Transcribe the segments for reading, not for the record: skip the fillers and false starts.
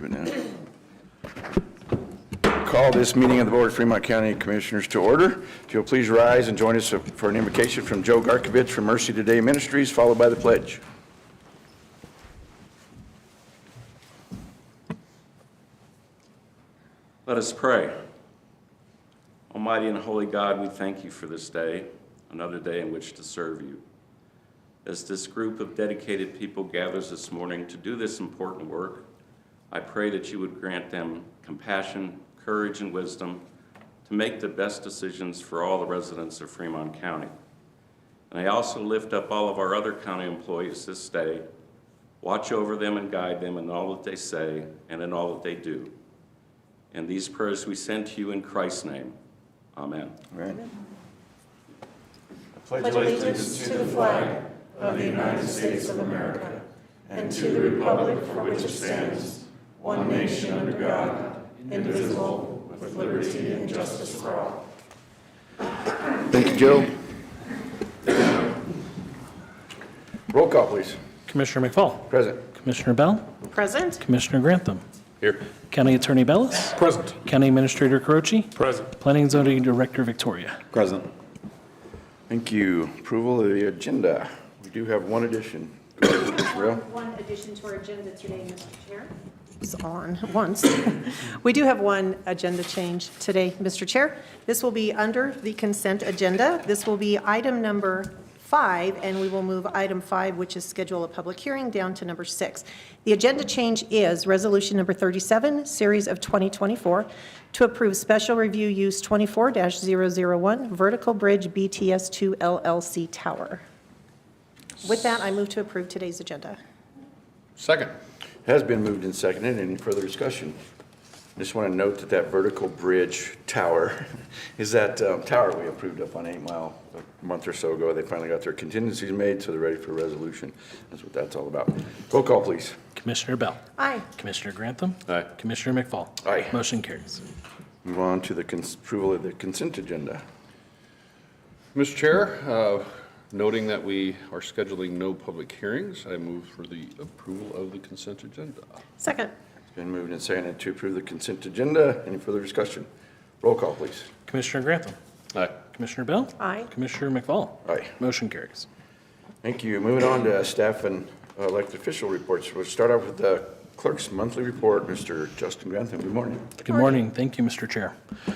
it now. Call this meeting of the Board of Fremont County Commissioners to order. If you'll please rise and join us for an invocation from Joe Garkovich from Mercy Today Ministries, followed by the pledge. Let us pray. Almighty and holy God, we thank you for this day, another day in which to serve you. As this group of dedicated people gathers this morning to do this important work, I pray that you would grant them compassion, courage, and wisdom to make the best decisions for all the residents of Fremont County. And I also lift up all of our other county employees this day. Watch over them and guide them in all that they say and in all that they do. And these prayers we send to you in Christ's name. Amen. Amen. I pledge allegiance to the flag of the United States of America and to the republic for which it stands, one nation under God, indivisible, with liberty and justice for all. Thank you, Joe. Roll call, please. Commissioner McFall. Present. Commissioner Bell. Present. Commissioner Grantham. Here. County Attorney Bellis. Present. County Administrator Croce. Present. Planning and Zoning Director Victoria. Present. Thank you. Approval of the agenda. We do have one addition. Go ahead, Ms. Burrell. One addition to our agenda today, Mr. Chair. It's on once. We do have one agenda change today, Mr. Chair. This will be under the consent agenda. This will be item number 5, and we will move item 5, which is schedule a public hearing, down to number 6. The agenda change is resolution number 37, series of 2024, to approve special review use 24-001, vertical bridge BTS2 LLC tower. With that, I move to approve today's agenda. Second. Has been moved and seconded. Any further discussion? Just want to note that that vertical bridge tower is that tower we approved up on 8 Mile a month or so ago. They finally got their contingencies made, so they're ready for resolution. That's what that's all about. Roll call, please. Commissioner Bell. Aye. Commissioner Grantham. Aye. Commissioner McFall. Aye. Motion carries. Move on to the approval of the consent agenda. Mr. Chair, noting that we are scheduling no public hearings, I move for the approval of the consent agenda. Second. It's been moved and seconded to approve the consent agenda. Any further discussion? Roll call, please. Commissioner Grantham. Aye. Commissioner Bell. Aye. Commissioner McFall. Aye. Motion carries. Thank you. Moving on to staff and elected official reports. We'll start off with the clerk's monthly report. Mr. Justin Grantham, good morning. Good morning. Thank you, Mr. Chair.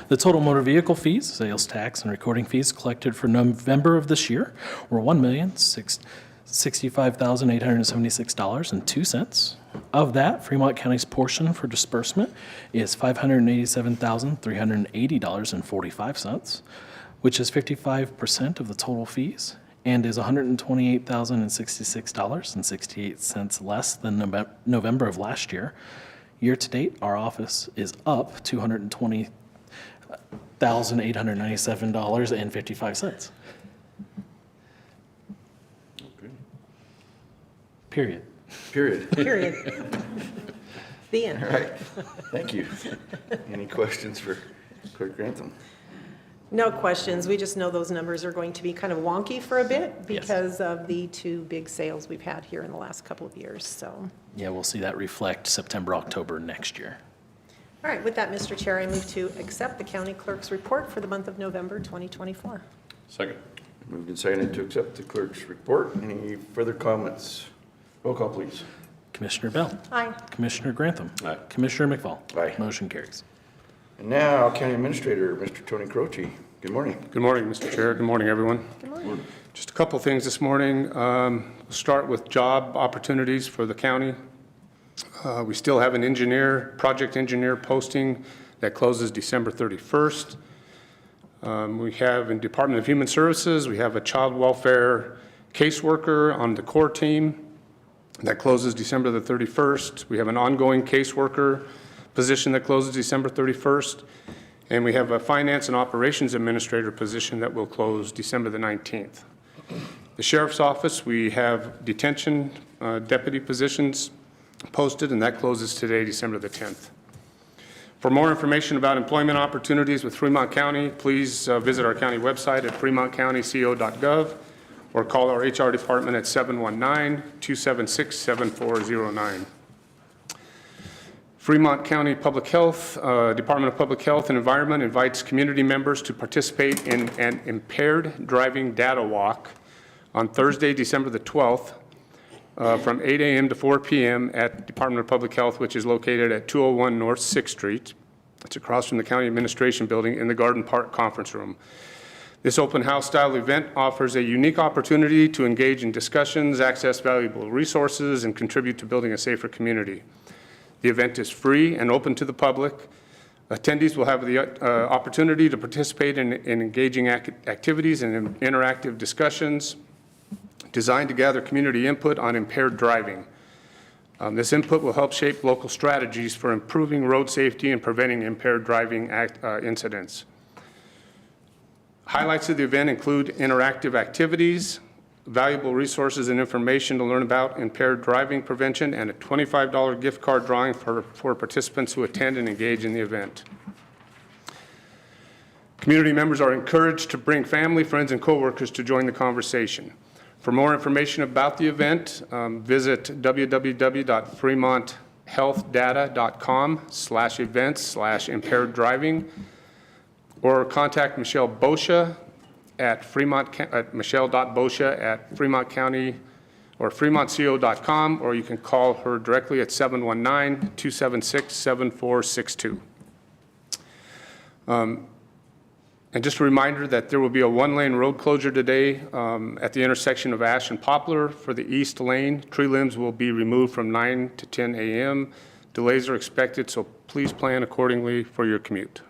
The total motor vehicle fees, sales tax, and recording fees collected for November of this year were $1,065,876.02. Of that, Fremont County's portion for disbursement is $587,380.45, which is 55% of the total fees, and is $128,066.68 less than November of last year. Year to date, our office is up $220,897.55. Period. Period. Period. The end. All right. Thank you. Any questions for Clerk Grantham? No questions. We just know those numbers are going to be kind of wonky for a bit because of the 2 big sales we've had here in the last couple of years. So, Yeah, we'll see that reflect September, October next year. all right, with that, Mr. Chair, I move to accept the county clerk's report for the month of November 2024. Second. Moved and seconded to accept the clerk's report. Any further comments? Roll call, please. Commissioner Bell. Aye. Commissioner Grantham. Aye. Commissioner McFall. Aye. Motion carries. And now, County Administrator, Mr. Tony Croce. Good morning. Good morning, Mr. Chair. Good morning, everyone. Good morning. Just a couple things this morning. We'll start with job opportunities for the county. We still have an project engineer posting that closes December 31st. We have in Department of Human Services, we have a child welfare caseworker on the core team that closes December the 31st. We have an ongoing caseworker position that closes December 31st. And we have a finance and operations administrator position that will close December the 19th. The sheriff's office, we have detention deputy positions posted, and that closes today, December the 10th. For more information about employment opportunities with Fremont County, please visit our county website at fremontcountyco.gov or call our HR department at 719-276-7409. Fremont County Public Health, Department of Public Health and Environment invites community members to participate in an impaired driving data walk on Thursday, December the 12th, from 8 a.m. to 4 p.m. at Department of Public Health, which is located at 201 North 6th Street. It's across from the County Administration Building in the Garden Park Conference Room. This open house style event offers a unique opportunity to engage in discussions, access valuable resources, and contribute to building a safer community. The event is free and open to the public. Attendees will have the opportunity to participate in engaging activities and interactive discussions designed to gather community input on impaired driving. This input will help shape local strategies for improving road safety and preventing impaired driving incidents. Highlights of the event include interactive activities, valuable resources and information to learn about impaired driving prevention, and a $25 gift card drawing for participants who attend and engage in the event. Community members are encouraged to bring family, friends, and coworkers to join the conversation. For more information about the event, visit www.fremonthealthdata.com/events/impaired driving, or contact Michelle Boscia at michelle.boscia@Fremont or fremontco.com, or you can call her directly at 719-276-7462. And just a reminder that there will be a one-lane road closure today at the intersection of Ash and Poplar. For the east lane, tree limbs will be removed from 9 to 10 a.m. Delays are expected, so please plan accordingly for your commute.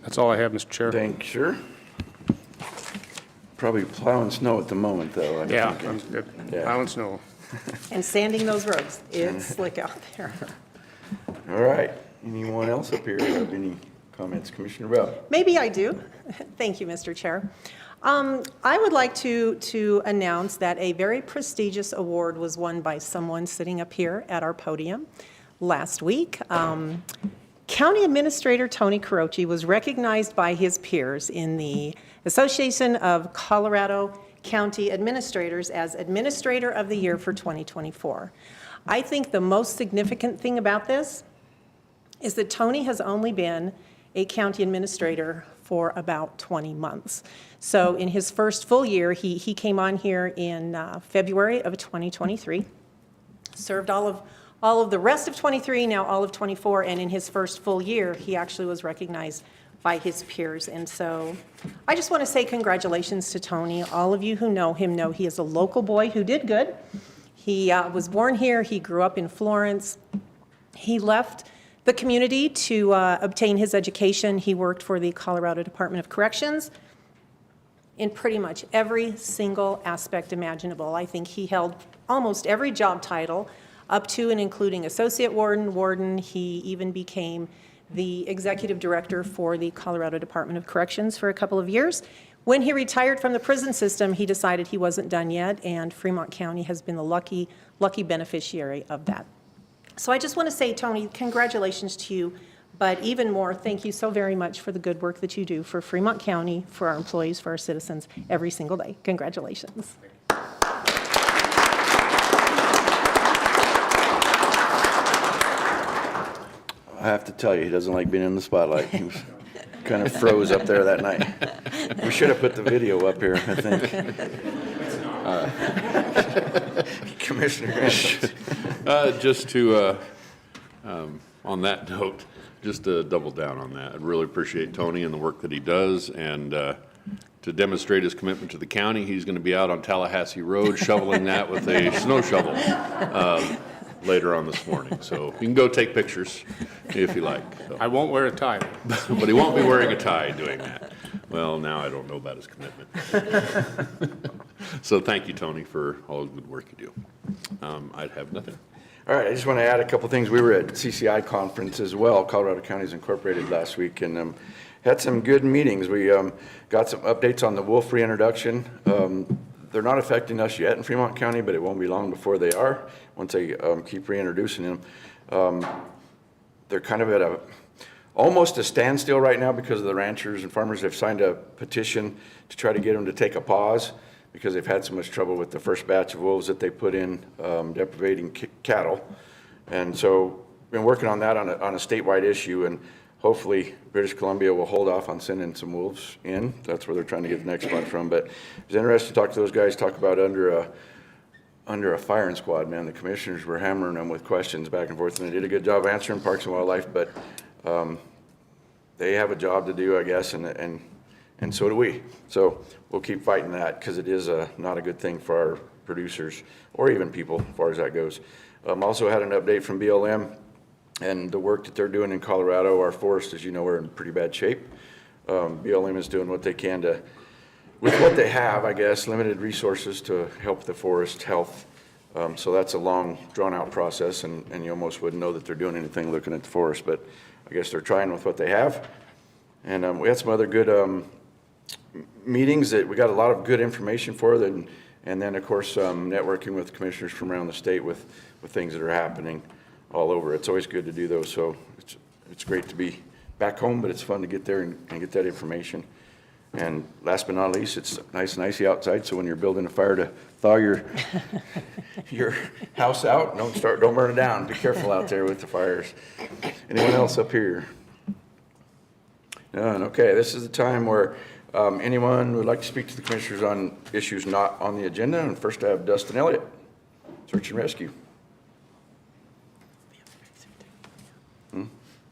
That's all I have, Mr. Chair. Thanks, sir. Probably plowing snow at the moment, though. Yeah, Yeah. plowing snow. And sanding those roads. It's slick out there. All right. Anyone else up here have any comments? Commissioner Bell? Maybe I do. Thank you, Mr. Chair. I would like to announce that a very prestigious award was won by someone sitting up here at our podium last week. County Administrator Tony Carochi was recognized by his peers in the Association of Colorado County Administrators as Administrator of the Year for 2024. I think the most significant thing about this is that Tony has only been a county administrator for about 20 months. So in his first full year, he came on here in February of 2023, served all of the rest of 23, now all of 24, and in his first full year, he actually was recognized by his peers. And so I just want to say congratulations to Tony. All of you who know him know he is a local boy who did good. He was born here. He grew up in Florence. He left the community to obtain his education. He worked for the Colorado Department of Corrections in pretty much every single aspect imaginable. I think he held almost every job title up to and including associate warden. He even became the executive director for the Colorado Department of Corrections for a couple of years. When he retired from the prison system, he decided he wasn't done yet, and Fremont County has been the lucky beneficiary of that. So I just want to say, Tony, congratulations to you, but even more, thank you so very much for the good work that you do for Fremont County, for our employees, for our citizens every single day. Congratulations. I have to tell you, he doesn't like being in the spotlight. He was kind of froze up there that night. We should have put the video up here, I think. Commissioner Grant. Just to, on that note, just to double down on that, I really appreciate Tony and the work that he does, and to demonstrate his commitment to the county, he's going to be out on Tallahassee Road shoveling that with a snow shovel later on this morning. So you can go take pictures if you like. So. I won't wear a tie. But he won't be wearing a tie doing that. Well, now I don't know about his commitment. So thank you, Tony, for all the good work you do. I'd have nothing. All right, I just want to add a couple things. We were at CCI conference as well, Colorado Counties Incorporated, last week, and had some good meetings. We got some updates on the wolf reintroduction. They're not affecting us yet in Fremont County, but it won't be long before they are, once they keep reintroducing them. They're kind of at almost a standstill right now because of the ranchers and farmers have signed a petition to try to get them to take a pause because they've had so much trouble with the first batch of wolves that they put in depredating cattle. And so been working on that on a statewide issue, and hopefully British Columbia will hold off on sending some wolves in. That's where they're trying to get the next bunch from. But it was interesting to talk to those guys, talk about under a firing squad, man. The commissioners were hammering them with questions back and forth, and they did a good job answering Parks and Wildlife, but they have a job to do, I guess, and so do we. So we'll keep fighting that, because it is not a good thing for our producers or even people, as far as that goes. Also had an update from BLM and the work that they're doing in Colorado. Our forests, as you know, are in pretty bad shape. BLM is doing what they can to, with what they have, I guess, limited resources, to help the forest health. So that's a long, drawn-out process, and you almost wouldn't know that they're doing anything looking at the forest, but I guess they're trying with what they have. And we had some other good meetings that we got a lot of good information for them, and then, of course, networking with commissioners from around the state with things that are happening all over. It's always good to do those, so it's great to be back home, but it's fun to get there and get that information. And last but not least, it's nice and icy outside, so when you're building a fire to thaw your house out, don't burn it down. Be careful out there with the fires. Anyone else up here? None. Okay, this is the time where anyone would like to speak to the commissioners on issues not on the agenda. And first I have Dustin Elliott, Search and Rescue.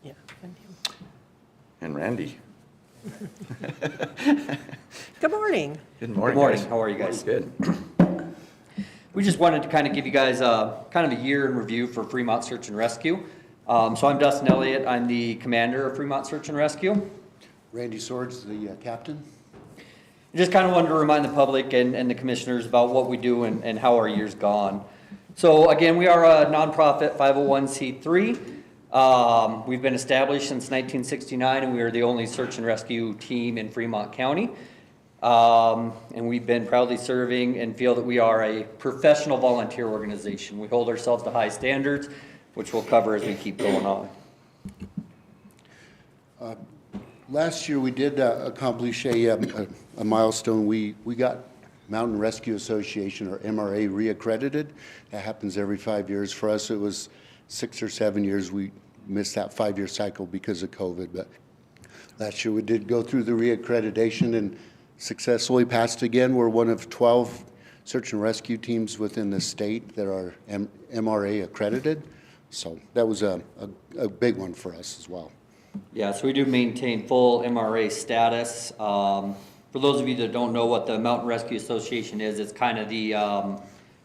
Yeah. And Randy. Good morning. Good morning, Good morning. guys. How are you guys? Good. We just wanted to kind of give you guys kind of a year in review for Fremont Search and Rescue. So I'm Dustin Elliott. I'm the commander of Fremont Search and Rescue. Randy Swords, the captain. Just kind of wanted to remind the public and the commissioners about what we do and how our year's gone. So again, we are a nonprofit 501c3. We've been established since 1969, and we are the only search and rescue team in Fremont County. And we've been proudly serving and feel that we are a professional volunteer organization. We hold ourselves to high standards, which we'll cover as we keep going on. Last year, we did accomplish a milestone. We got Mountain Rescue Association, or MRA, reaccredited. That happens every 5 years. For us, it was 6 or 7 years. We missed that 5-year cycle because of COVID. But last year, we did go through the reaccreditation and successfully passed again. We're one of 12 search and rescue teams within the state that are MRA accredited. So that was a big one for us as well. Yeah, so we do maintain full MRA status. For those of you that don't know what the Mountain Rescue Association is, it's kind of the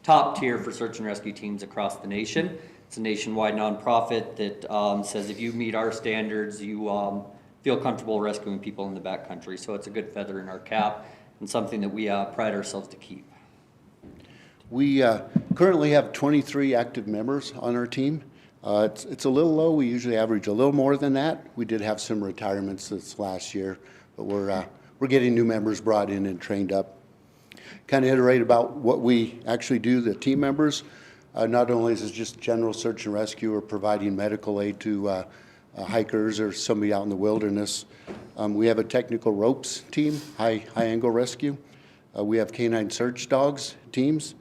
top tier for search and rescue teams across the nation. It's a nationwide nonprofit that says if you meet our standards, you feel comfortable rescuing people in the backcountry. So it's a good feather in our cap and something that we pride ourselves to keep. We currently have 23 active members on our team. It's a little low. We usually average a little more than that. We did have some retirements this last year, but we're getting new members brought in and trained up. Kind of iterate about what we actually do, the team members. Not only is it just general search and rescue or providing medical aid to hikers or somebody out in the wilderness. We have a technical ropes team, high angle rescue. We have canine search dogs teams.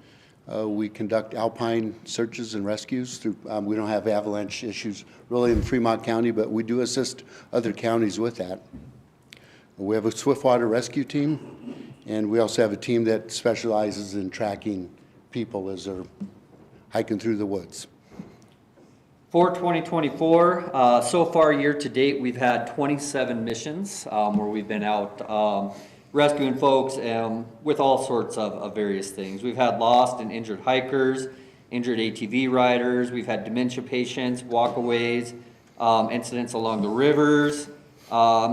We conduct alpine searches and rescues through, we don't have avalanche issues really in Fremont County, but we do assist other counties with that. We have a swiftwater rescue team, and we also have a team that specializes in tracking people as they're hiking through the woods. For 2024, so far year to date, we've had 27 missions where we've been out rescuing folks with all sorts of various things. We've had lost and injured hikers, injured ATV riders, we've had dementia patients, walkaways, incidents along the rivers,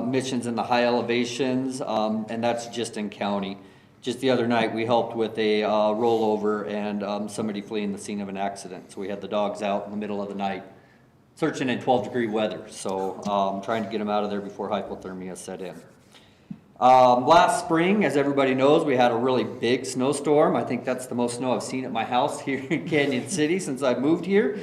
missions in the high elevations, and that's just in county. Just the other night, we helped with a rollover and somebody fleeing the scene of an accident. So we had the dogs out in the middle of the night, searching in 12-degree weather. So trying to get them out of there before hypothermia set in. Last spring, as everybody knows, we had a really big snowstorm. I think that's the most snow I've seen at my house here in Canyon City since I've moved here.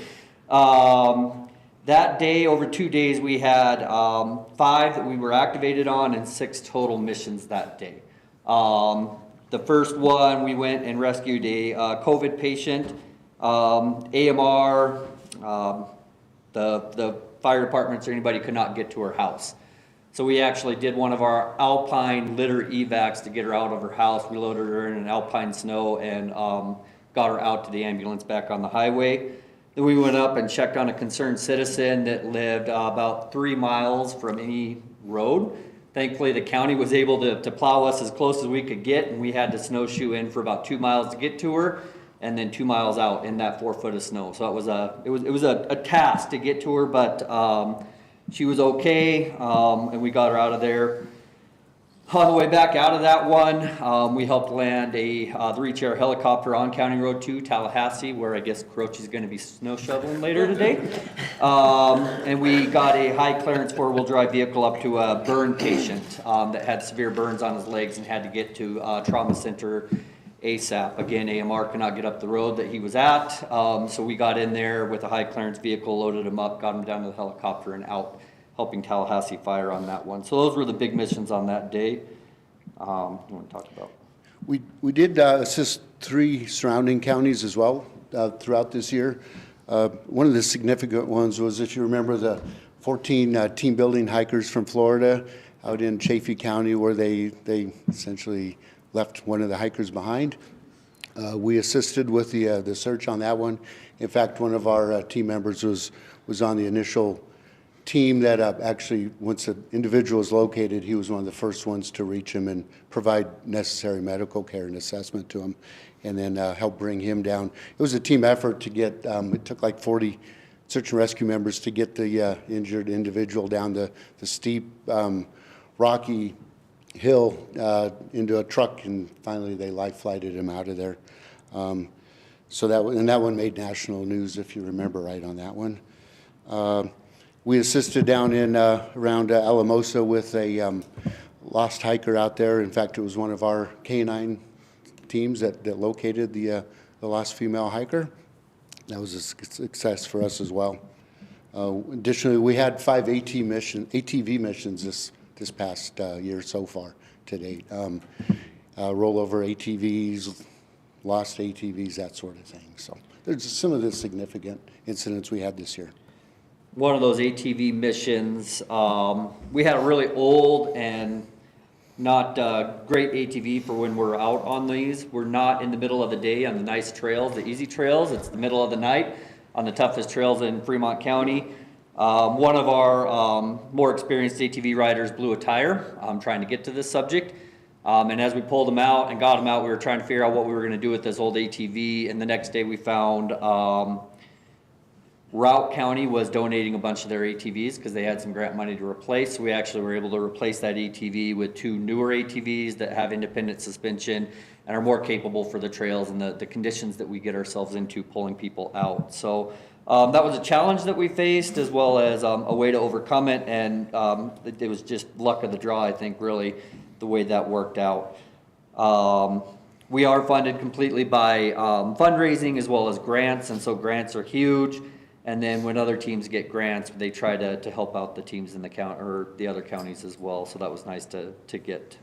That day, over 2 days, we had 5 that we were activated on and 6 total missions that day. The first one, we went and rescued a COVID patient, AMR, the The fire departments or anybody could not get to her house. So we actually did one of our alpine litter evacs to get her out of her house. We loaded her in an alpine snow and got her out to the ambulance back on the highway. Then we went up and checked on a concerned citizen that lived about 3 miles from any road. Thankfully, the county was able to plow us as close as we could get, and we had to snowshoe in for about 2 miles to get to her, and then 2 miles out in that 4 foot of snow. So it was a task to get to her, but she was okay, and we got her out of there. On the way back out of that one, we helped land a 3-chair helicopter on County Road 2, Tallahassee, where I guess Croce's going to be snow shoveling later today. And we got a high clearance 4-wheel drive vehicle up to a burn patient that had severe burns on his legs and had to get to trauma center ASAP. Again, AMR could not get up the road that he was at, so we got in there with a high clearance vehicle, loaded him up, got him down to the helicopter and out, helping Tallahassee Fire on that one. So those were the big missions on that day. You want to talk about? We did assist 3 surrounding counties as well throughout this year. One of the significant ones was, if you remember, the 14 team building hikers from Florida out in Chaffee County, where they essentially left one of the hikers behind. We assisted with the search on that one. In fact, one of our team members was on the initial team that actually, once the individual was located, he was one of the first ones to reach him and provide necessary medical care and assessment to him, and then help bring him down. It was a team effort to get, it took like 40 search and rescue members to get the injured individual down the steep, rocky hill into a truck, and finally they life flighted him out of there. So that one made national news, if you remember right on that one. We assisted down in around Alamosa with a lost hiker out there. In fact, it was one of our K-9 teams that located the lost female hiker. That was a success for us as well. Additionally, we had 5 ATV missions this past year so far to date. Rollover ATVs, lost ATVs, that sort of thing. So there's some of the significant incidents we had this year. One of those ATV missions, we had a really old and not great ATV for when we're out on these. We're not in the middle of the day on the nice trails, the easy trails. It's the middle of the night on the toughest trails in Fremont County. One of our more experienced ATV riders blew a tire trying to get to this subject. And as we pulled him out and got him out, we were trying to figure out what we were going to do with this old ATV. And the next day we found Routt County was donating a bunch of their ATVs because they had some grant money to replace. So we actually were able to replace that ATV with 2 newer ATVs that have independent suspension and are more capable for the trails and the conditions that we get ourselves into pulling people out. So that was a challenge that we faced, as well as a way to overcome it. And it was just luck of the draw, I think, really, the way that worked out. We are funded completely by fundraising as well as grants, and so grants are huge. And then when other teams get grants, they try to help out the teams in the county or the other counties as well. So that was nice to get.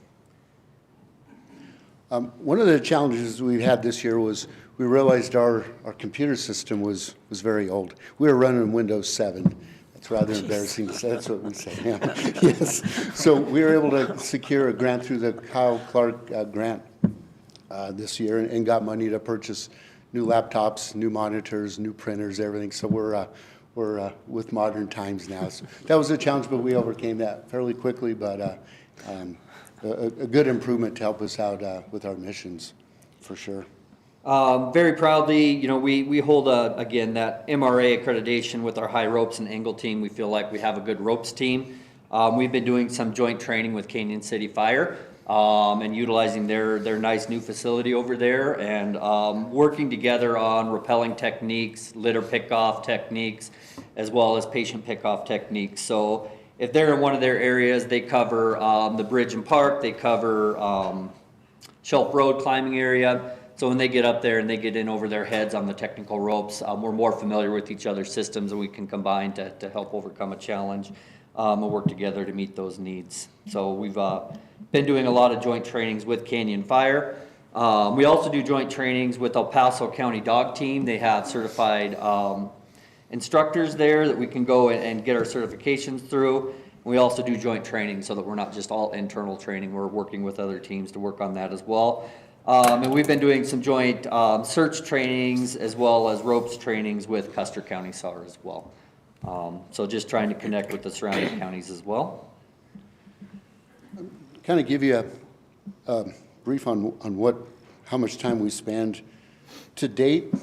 One of the challenges we had this year was we realized our computer system was very old. We were running Windows 7. It's rather embarrassing to say. That's what we say. Yeah. Yes. So we were able to secure a grant through the Kyle Clark grant this year, and got money to purchase new laptops, new monitors, new printers, everything. So we're with modern times now. So that was a challenge, but we overcame that fairly quickly. But a good improvement to help us out with our missions, for sure. Very proudly, you know, we hold again that MRA accreditation with our high ropes and angle team. We feel like we have a good ropes team. We've been doing some joint training with Canyon City Fire. And utilizing their nice new facility over there, and working together on rappelling techniques, litter pickoff techniques, as well as patient pickoff techniques. So if they're in one of their areas, they cover the bridge and park, they cover Shelf Road climbing area. So when they get up there and they get in over their heads on the technical ropes, we're more familiar with each other's systems, and we can combine to help overcome a challenge and work together to meet those needs. So we've been doing a lot of joint trainings with Canyon Fire. We also do joint trainings with El Paso County Dog Team. They have certified instructors there that we can go and get our certifications through. We also do joint training so that we're not just all internal training. We're working with other teams to work on that as well. And we've been doing some joint search trainings as well as ropes trainings with Custer County SAR as well. So just trying to connect with the surrounding counties as well. Kind of give you a brief on how much time we spend to date,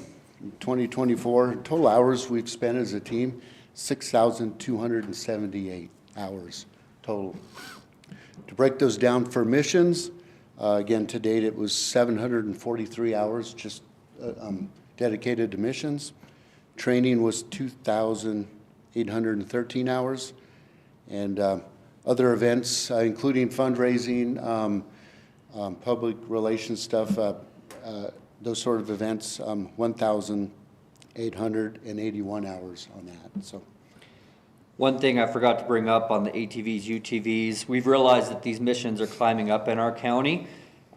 2024. Total hours we've spent as a team, 6,278 hours total. To break those down for missions, again, to date it was 743 hours just dedicated to missions. Training was 2,813 hours. And other events, including fundraising, public relations stuff, those sort of events, 1,881 hours on that. So. One thing I forgot to bring up on the ATVs, UTVs, we've realized that these missions are climbing up in our county.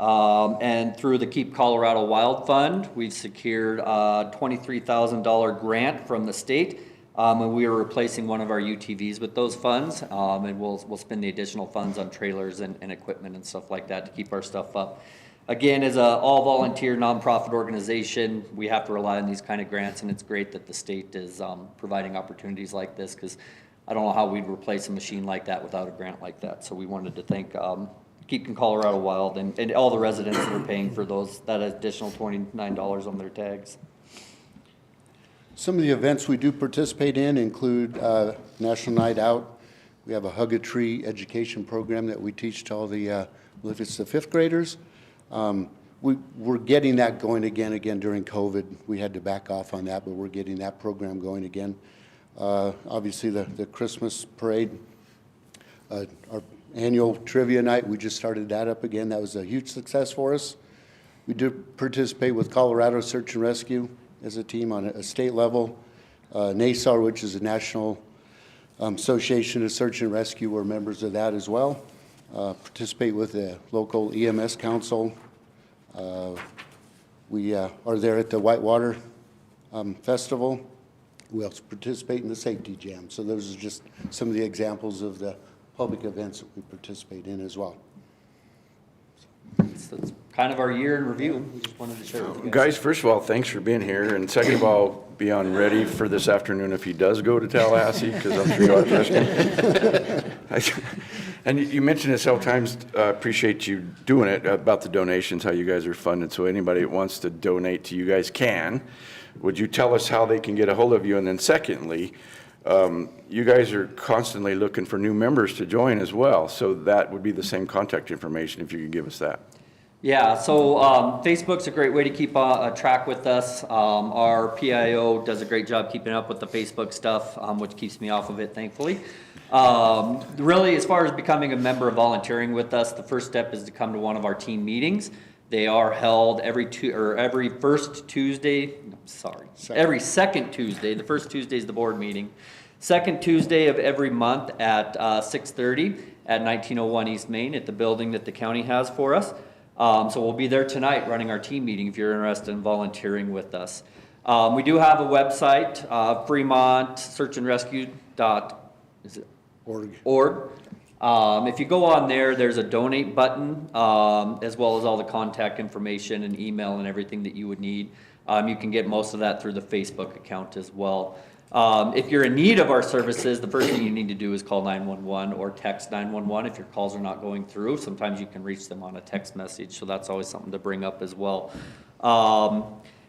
And through the Keep Colorado Wild Fund, we've secured a $23,000 grant from the state. And we are replacing one of our UTVs with those funds. And we'll spend the additional funds on trailers and equipment and stuff like that to keep our stuff up. Again, as an all-volunteer nonprofit organization, we have to rely on these kind of grants, and it's great that the state is providing opportunities like this, because I don't know how we'd replace a machine like that without a grant like that. So we wanted to thank Keeping Colorado Wild and all the residents that are paying for that additional $29 on their tags. Some of the events we do participate in include National Night Out. We have a Hug a Tree education program that we teach to all the, if it's the fifth graders. We're getting that going again during COVID. We had to back off on that, but we're getting that program going again. Obviously the Christmas parade, our annual trivia night, we just started that up again. That was a huge success for us. We do participate with Colorado Search and Rescue as a team on a state level. NASAR, which is a National Association of Search and Rescue, we're members of that as well. Participate with the local EMS council. We are there at the Whitewater Festival. We also participate in the safety jam. So those are just some of the examples of the public events that we participate in as well. That's kind of our year in review. We just wanted to share with you Guys, first of all, thanks for being here, and second of all, be on ready for this afternoon if he does go to Tallahassee, because I'm sure you'll address me. And you mentioned it several times, appreciate you doing it, about the donations, how you guys are funded, so anybody that wants to donate to you guys can. Would you tell us how they can get a hold of you? And then secondly, you guys are constantly looking for new members to join as well, so that would be the same contact information if you could give us that. Yeah, so Facebook's a great way to keep track with us. Our PIO does a great job keeping up with the Facebook stuff, which keeps me off of it, thankfully. Really, as far as becoming a member of volunteering with us, the first step is to come to one of our team meetings. They are held every first Tuesday, every second Tuesday. The first Tuesday is the board meeting. Second Tuesday of every month at 6:30 at 1901 East Main at the building that the county has for us. So we'll be there tonight running our team meeting if you're interested in volunteering with us. We do have a website, Fremont Search and Rescue .org. If you go on there, there's a donate button, as well as all the contact information and email and everything that you would need. You can get most of that through the Facebook account as well. If you're in need of our services, the first thing you need to do is call 911 or text 911 if your calls are not going through. Sometimes you can reach them on a text message, so that's always something to bring up as well.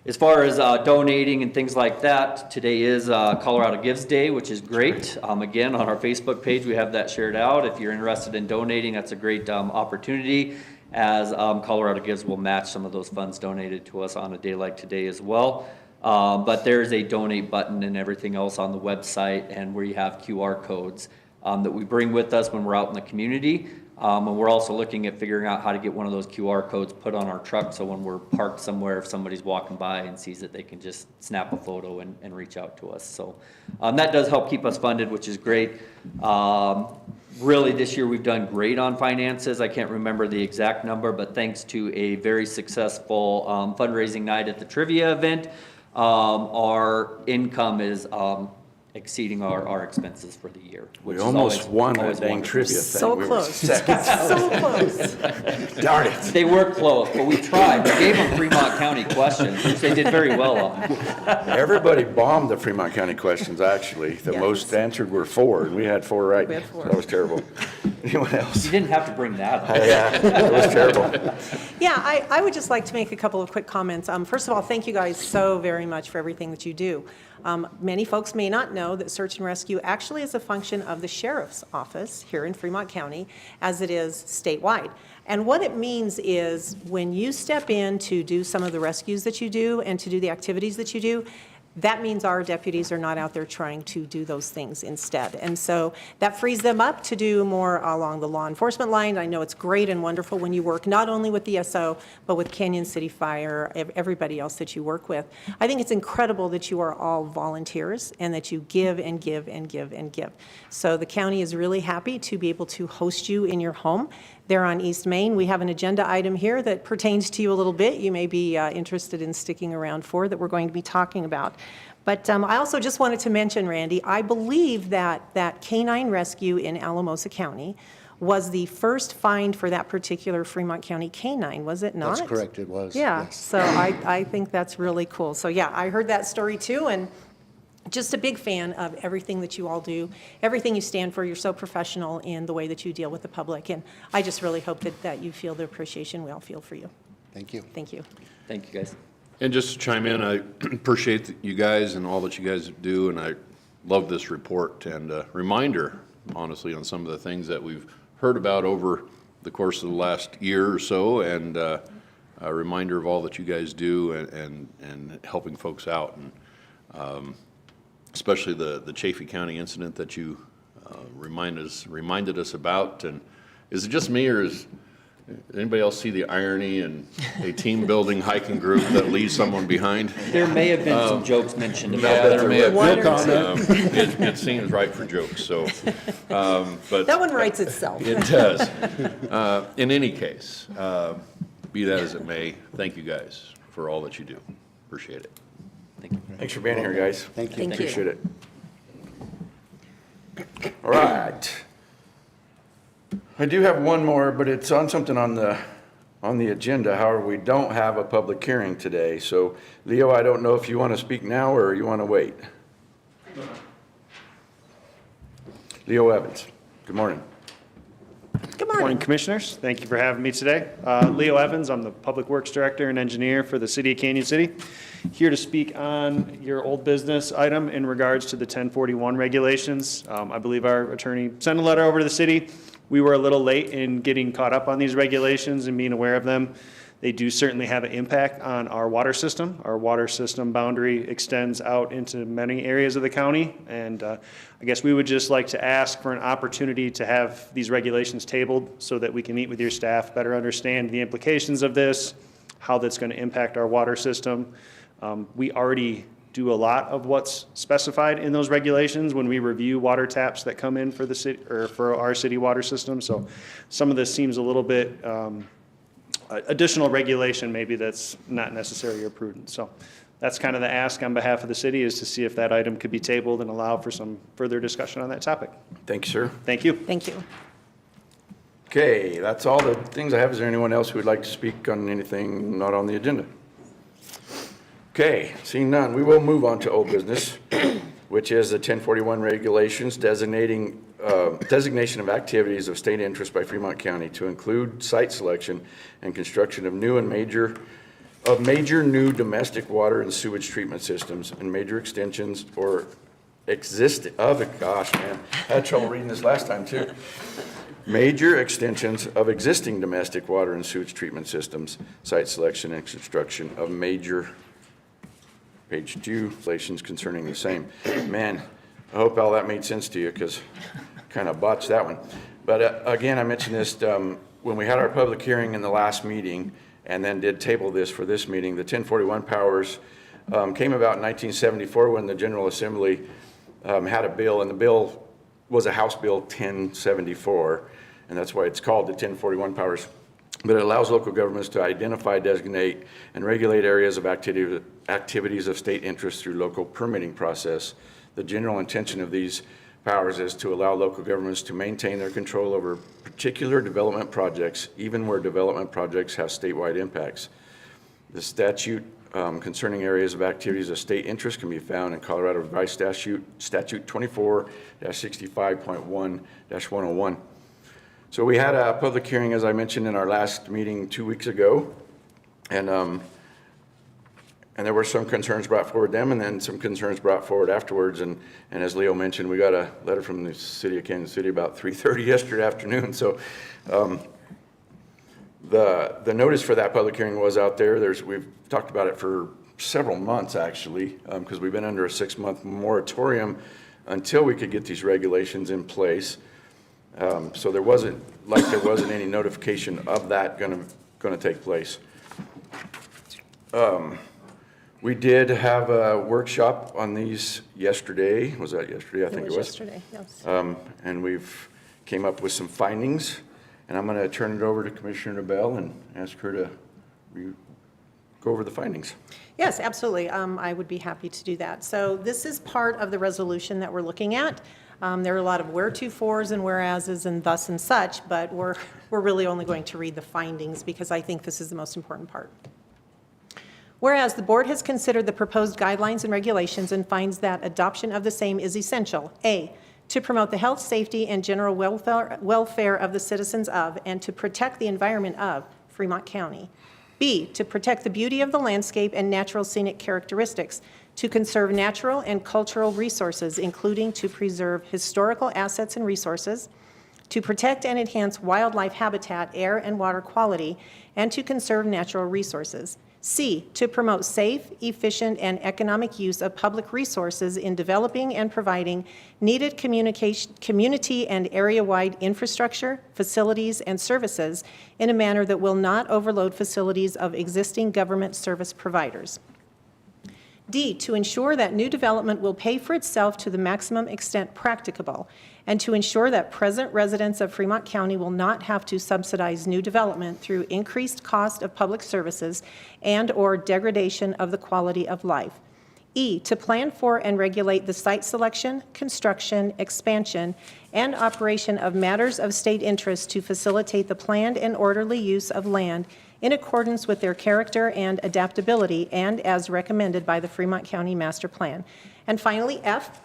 As far as donating and things like that, today is Colorado Gives Day, which is great. Again, on our Facebook page, we have that shared out. If you're interested in donating, that's a great opportunity, as Colorado Gives will match some of those funds donated to us on a day like today as well. But there's a donate button and everything else on the website, and where you have QR codes that we bring with us when we're out in the community. And we're also looking at figuring out how to get one of those QR codes put on our truck, so when we're parked somewhere, if somebody's walking by and sees it, they can just snap a photo and reach out to us. So that does help keep us funded, which is great. Really, this year we've done great on finances. I can't remember the exact number, but thanks to a very successful fundraising night at the trivia event, our income is exceeding our expenses for the year. Which We is almost always- won that always dang wonderful. trivia thing. So We were close. second. So close. Darn it. They were close, but we tried. We gave them Fremont County questions, which they did very well on. Everybody bombed the Fremont County questions, actually. The Yes. most answered were 4, and we had 4 right. We had 4. So that was terrible. Anyone else? You didn't have to bring that up. Yeah, it was terrible. Yeah, I would just like to make a couple of quick comments. First of all, thank you guys so very much for everything that you do. Many folks may not know that search and rescue actually is a function of the sheriff's office here in Fremont County, as it is statewide. And what it means is when you step in to do some of the rescues that you do and to do the activities that you do, that means our deputies are not out there trying to do those things instead. And so that frees them up to do more along the law enforcement line. I know it's great and wonderful when you work not only with the SO, but with Canyon City Fire, everybody else that you work with. I think it's incredible that you are all volunteers and that you give and give and give and give. So the county is really happy to be able to host you in your home there on East Main. We have an agenda item here that pertains to you a little bit. You may be interested in sticking around for that we're going to be talking about. But I also just wanted to mention, Randy, I believe that canine rescue in Alamosa County was the first find for that particular Fremont County canine, was it not? That's correct, it was. Yeah, yes. so I think that's really cool. So yeah, I heard that story too, and just a big fan of everything that you all do, everything you stand for. You're so professional in the way that you deal with the public, and I just really hope that you feel the appreciation we all feel for you. Thank you. Thank you. Thank you, guys. And just to chime in, I appreciate you guys and all that you guys do, and I love this report and a reminder, honestly, on some of the things that we've heard about over the course of the last year or so, and a reminder of all that you guys do and helping folks out, and especially the Chaffee County incident that you reminded us about. And is it just me, or is anybody else see the irony in a team-building hiking group that leaves someone behind? There may have been some jokes mentioned about Yeah, that. there may have One been. or two. It seems right for jokes, so, but. That one writes itself. It does. In any case, be that as it may, thank you guys for all that you do. Appreciate it. Thank you. Thanks for being here, guys. Thank you. Thank you. Appreciate it. All right. I do have one more, but it's on something on the agenda. However, we don't have a public hearing today. So, Leo, I don't know if you want to speak now or you want to wait. Leo Evans, good morning. Good Morning, morning. Commissioners. Thank you for having me today. Leo Evans, I'm the Public Works Director and Engineer for the City of Canyon City. Here to speak on your old business item in regards to the 1041 regulations. I believe our attorney sent a letter over to the city. We were a little late in getting caught up on these regulations and being aware of them. They do certainly have an impact on our water system. Our water system boundary extends out into many areas of the county, and I guess we would just like to ask for an opportunity to have these regulations tabled so that we can meet with your staff, better understand the implications of this, how that's going to impact our water system. We already do a lot of what's specified in those regulations when we review water taps that come in for the city, or for our city water system. So some of this seems a little bit additional regulation maybe that's not necessary or prudent. So that's kind of the ask on behalf of the city, is to see if that item could be tabled and allow for some further discussion on that topic. Thank you, sir. Thank you. Thank you. Okay, that's all the things I have. Is there anyone else who would like to speak on anything not on the agenda? Okay, seeing none, we will move on to old business, which is the 1041 regulations designation of activities of state interest by Fremont County to include site selection and construction of major new domestic water and sewage treatment systems and major extensions or gosh, man, I had trouble reading this last time too. Major extensions of existing domestic water and sewage treatment systems, site selection and construction of major, page 2, regulations concerning the same. Man, I hope all that made sense to you, because kind of botched that one. But again, I mentioned this when we had our public hearing in the last meeting, and then did table this for this meeting. The 1041 powers came about in 1974 when the General Assembly had a bill, and the bill was a House Bill 1074, and that's why it's called the 1041 powers. but it allows local governments to identify, designate, and regulate areas of activities of state interest through local permitting process. The general intention of these powers is to allow local governments to maintain their control over particular development projects, even where development projects have statewide impacts. The statute concerning areas of activities of state interest can be found in Colorado Revised Statute 24-65.1-101. So we had a public hearing, as I mentioned, in our last meeting 2 weeks ago, and there were some concerns brought forward then, and then some concerns brought forward afterwards. And as Leo mentioned, we got a letter from the city of Kansas City about 3:30 yesterday afternoon. So the notice for that public hearing was out there. We've talked about it for several months, actually, because we've been under a 6-month moratorium until we could get these regulations in place. So there wasn't any notification of that going to take place. We did have a workshop on these yesterday. Was that yesterday? I think it was. Yesterday, yes. And we've came up with some findings, and I'm going to turn it over to Commissioner Bell and ask her to go over the findings. Yes, absolutely. I would be happy to do that. So this is part of the resolution that we're looking at. There are a lot of where-to-fors and whereases and thus and such, but we're really only going to read the findings because I think this is the most important part. Whereas the board has considered the proposed guidelines and regulations and finds that adoption of the same is essential. A, to promote the health, safety, and general welfare of the citizens of, and to protect the environment of Fremont County. B, to protect the beauty of the landscape and natural scenic characteristics, to conserve natural and cultural resources, including to preserve historical assets and resources, to protect and enhance wildlife habitat, air and water quality, and to conserve natural resources. C, to promote safe, efficient, and economic use of public resources in developing and providing needed community and area-wide infrastructure, facilities, and services in a manner that will not overload facilities of existing government service providers. D, to ensure that new development will pay for itself to the maximum extent practicable, and to ensure that present residents of Fremont County will not have to subsidize new development through increased cost of public services and/or degradation of the quality of life. E, to plan for and regulate the site selection, construction, expansion, and operation of matters of state interest to facilitate the planned and orderly use of land in accordance with their character and adaptability and as recommended by the Fremont County Master Plan. And finally, F,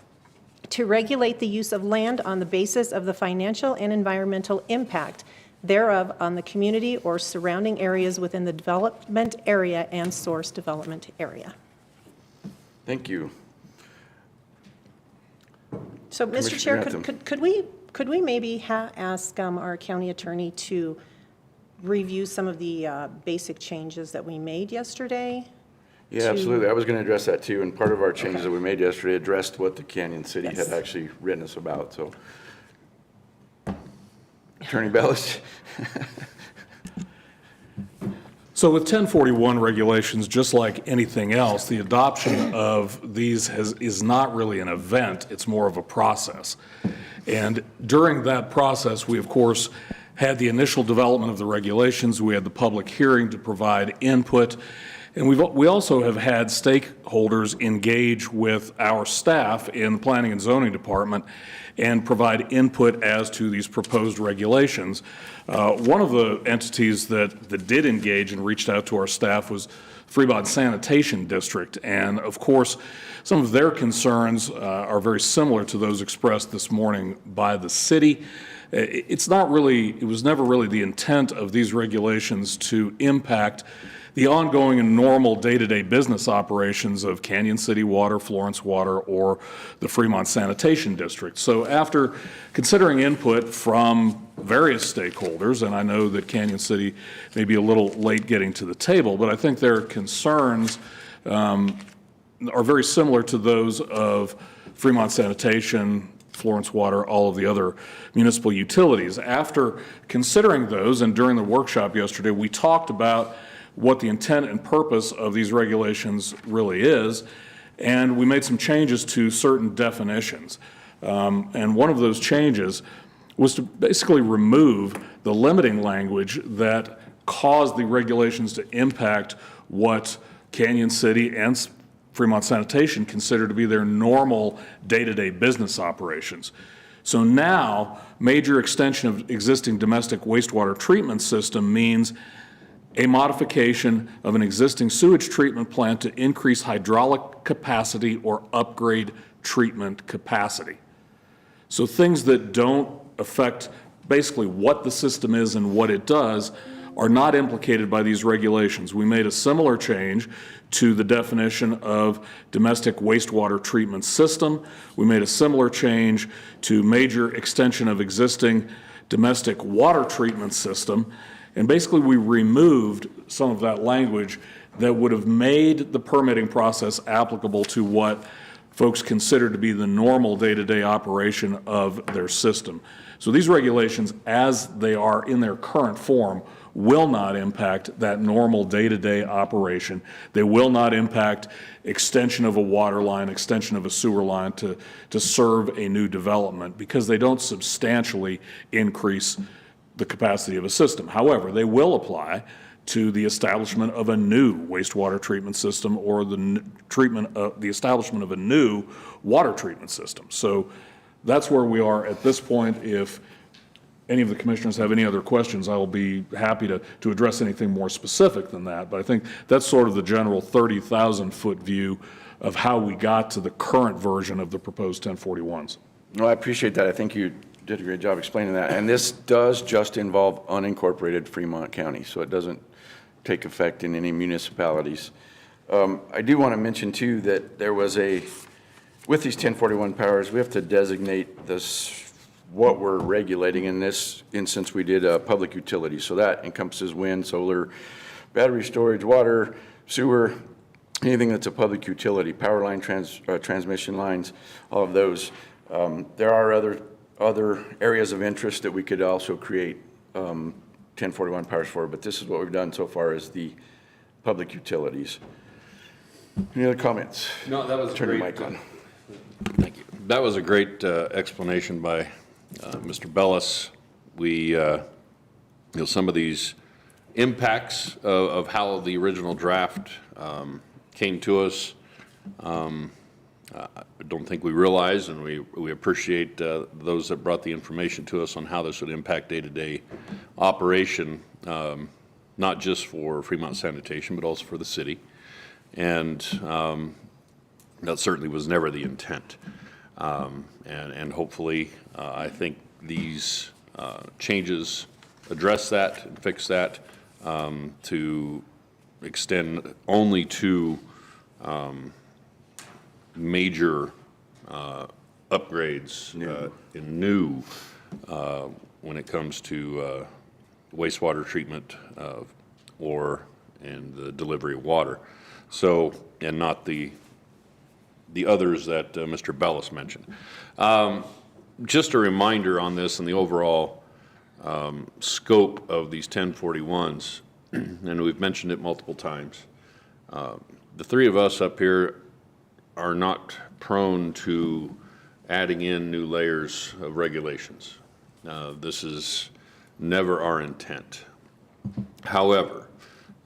to regulate the use of land on the basis of the financial and environmental impact thereof on the community or surrounding areas within the development area and source development area. Thank you. So, Mr. Chair, Commissioner could we maybe ask our county attorney to review some of the basic changes that we made yesterday? Yeah, absolutely. I was going to address that too, and part of our changes that we made yesterday addressed what the Canyon City had actually written us about, so. Attorney Bellis? So with 1041 regulations, just like anything else, the adoption of these is not really an event, it's more of a process. And during that process, we of course had the initial development of the regulations, we had the public hearing to provide input, and we also have had stakeholders engage with our staff in the Planning and Zoning Department and provide input as to these proposed regulations. One of the entities that did engage and reached out to our staff was Fremont Sanitation District, and of course, some of their concerns are very similar to those expressed this morning by the city. It was never really the intent of these regulations to impact the ongoing and normal day-to-day business operations of Canyon City Water, Florence Water, or the Fremont Sanitation District. So after considering input from various stakeholders, and I know that Canyon City may be a little late getting to the table, but I think their concerns are very similar to those of Fremont Sanitation, Florence Water, all of the other municipal utilities. After considering those, and during the workshop yesterday, we talked about what the intent and purpose of these regulations really is, and we made some changes to certain definitions. And one of those changes was to basically remove the limiting language that cause the regulations to impact what Canyon City and Fremont Sanitation consider to be their normal day-to-day business operations. So now, major extension of existing domestic wastewater treatment system means a modification of an existing sewage treatment plant to increase hydraulic capacity or upgrade treatment capacity. So things that don't affect basically what the system is and what it does are not implicated by these regulations. We made a similar change to the definition of domestic wastewater treatment system. We made a similar change to major extension of existing domestic water treatment system. And basically, we removed some of that language that would have made the permitting process applicable to what folks consider to be the normal day-to-day operation of their system. So these regulations, as they are in their current form, will not impact that normal day-to-day operation. They will not impact extension of a water line, extension of a sewer line to serve a new development, because they don't substantially increase the capacity of a system. However, they will apply to the establishment of a new wastewater treatment system or the establishment of a new water treatment system. So that's where we are at this point. If any of the commissioners have any other questions, I will be happy to address anything more specific than that. But I think that's sort of the general 30,000-foot view of how we got to the current version of the proposed 1041s. No, I appreciate that. I think you did a great job explaining that. And this does just involve unincorporated Fremont County, so it doesn't take effect in any municipalities. I do want to mention, too, that there was with these 1041 powers, we have to designate this, what we're regulating. In this instance, we did public utilities. So that encompasses wind, solar, battery storage, water, sewer, anything that's a public utility, power line, transmission lines, all of those. There are other areas of interest that we could also create 1041 powers for, but this is what we've done so far as the public utilities. Any other comments? No, that was Turn great. the mic on. Thank you. That was a great explanation by Mr. Bellis. We, some of these impacts of how the original draft came to us, I don't think we realize, and we appreciate those that brought the information to us on how this would impact day-to-day operation, not just for Fremont Sanitation, but also for the city. And that certainly was never the intent. And hopefully, I think these changes address that and fix that to extend only to major upgrades in new when it comes to wastewater treatment and the delivery of water. So, and not the others that Mr. Bellis mentioned. Just a reminder on this and the overall scope of these 1041s, and we've mentioned it multiple times. The three of us up here are not prone to adding in new layers of regulations. This is never our intent. However,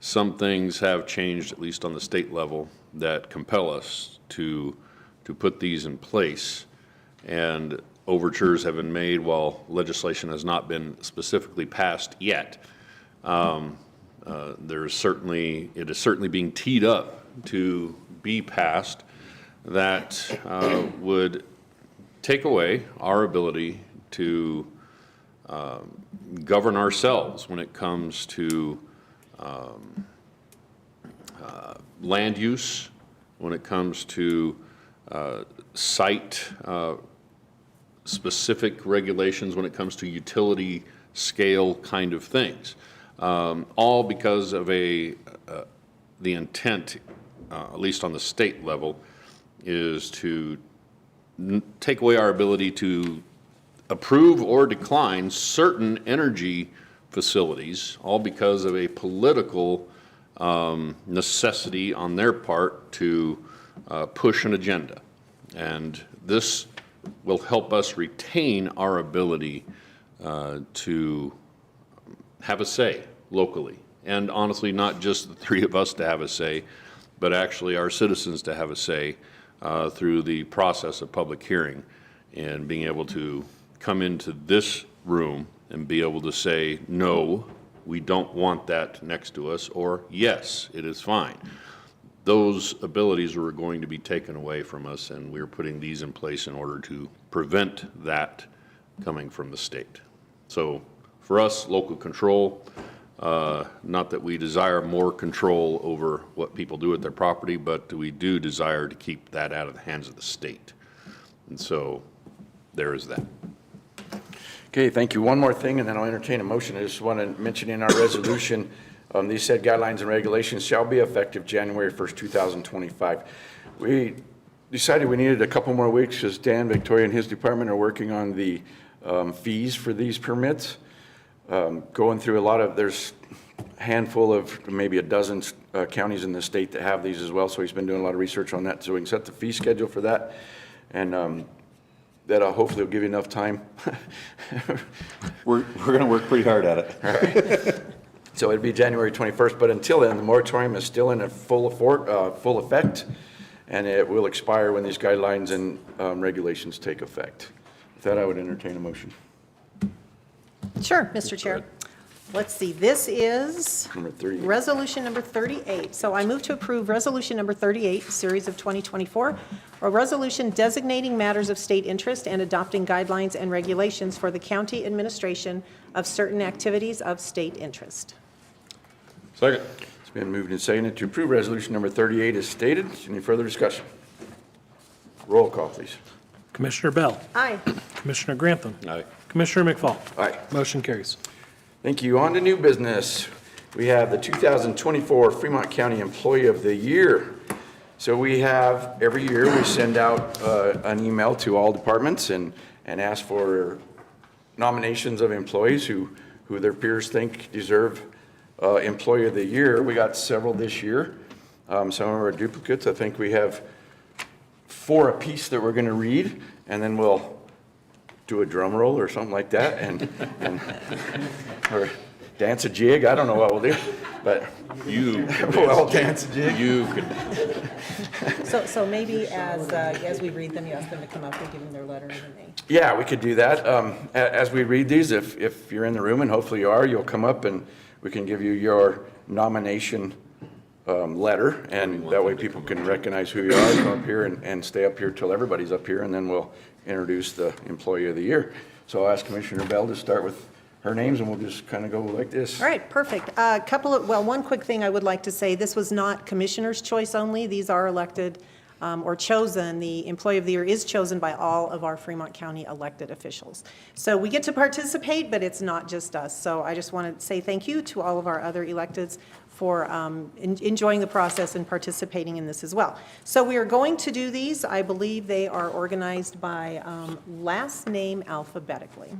some things have changed, at least on the state level, that compel us to put these in place. And overtures have been made while legislation has not been specifically passed yet. It is certainly being teed up to be passed that would take away our ability to govern ourselves when it comes to land use, when it comes to site specific regulations, when it comes to utility scale kind of things, all because of the intent, at least on the state level, is to take away our ability to approve or decline certain energy facilities, all because of a political necessity on their part to push an agenda. And this will help us retain our ability to have a say locally and honestly, not just the three of us to have a say, but actually our citizens to have a say through the process of public hearing and being able to come into this room and be able to say, no, we don't want that next to us, or yes, it is fine. Those abilities were going to be taken away from us, and we're putting these in place in order to prevent that coming from the state. So for us, local control, not that we desire more control over what people do with their property, but we do desire to keep that out of the hands of the state. And so there is that. Okay, thank you. One more thing, and then I'll entertain a motion. I just want to mention in our resolution, these said guidelines and regulations shall be effective January 1st, 2025. We decided we needed a couple more weeks because Dan, Victoria, and his department are working on the fees for these permits. Going through there's a handful of maybe a dozen counties in the state that have these as well, so he's been doing a lot of research on that, so we can set the fee schedule for that. And that'll hopefully give you enough time. We're going to work pretty hard at it. All right. So it'd be January 21st, but until then, the moratorium is still in full effect, and it will expire when these guidelines and regulations take effect. With that, I would entertain a motion. Sure, Mr. Chair. Let's see, this is Number 38. resolution number 38. So I move to approve resolution number 38, series of 2024, a resolution designating matters of state interest and adopting guidelines and regulations for the county administration of certain activities of state interest. Second. It's been moved and seconded to approve resolution number 38 as stated. Any further discussion? Roll call, please. Commissioner Bell. Aye. Commissioner Grantham. Aye. Commissioner McFall. Aye. Motion carries. Thank you. On to new business. We have the 2024 Fremont County Employee of the Year. So we have, every year, we send out an email to all departments and ask for nominations of employees who their peers think deserve Employee of the Year. We got several this year. Some of our duplicates, I think we have 4 apiece that we're going to read, and then we'll do a drum roll or something like that, and or dance a jig. I don't know what we'll do, but we'll all dance a jig. You could. So maybe as we read them, you ask them to come up and give them their letter and name. Yeah, we could do that. As we read these, if you're in the room, and hopefully you are, you'll come up and we can give you your nomination letter, and that way people can recognize who you are, come up here and stay up here till everybody's up here, and then we'll introduce the Employee of the Year. So I'll ask Commissioner Bell to start with her names, and we'll just kind of go like this. All right, perfect. One quick thing I would like to say, this was not commissioner's choice only. These are elected or chosen. The Employee of the Year is chosen by all of our Fremont County elected officials. So we get to participate, but it's not just us. So I just want to say thank you to all of our other electeds for enjoying the process and participating in this as well. So we are going to do these. I believe they are organized by last name alphabetically.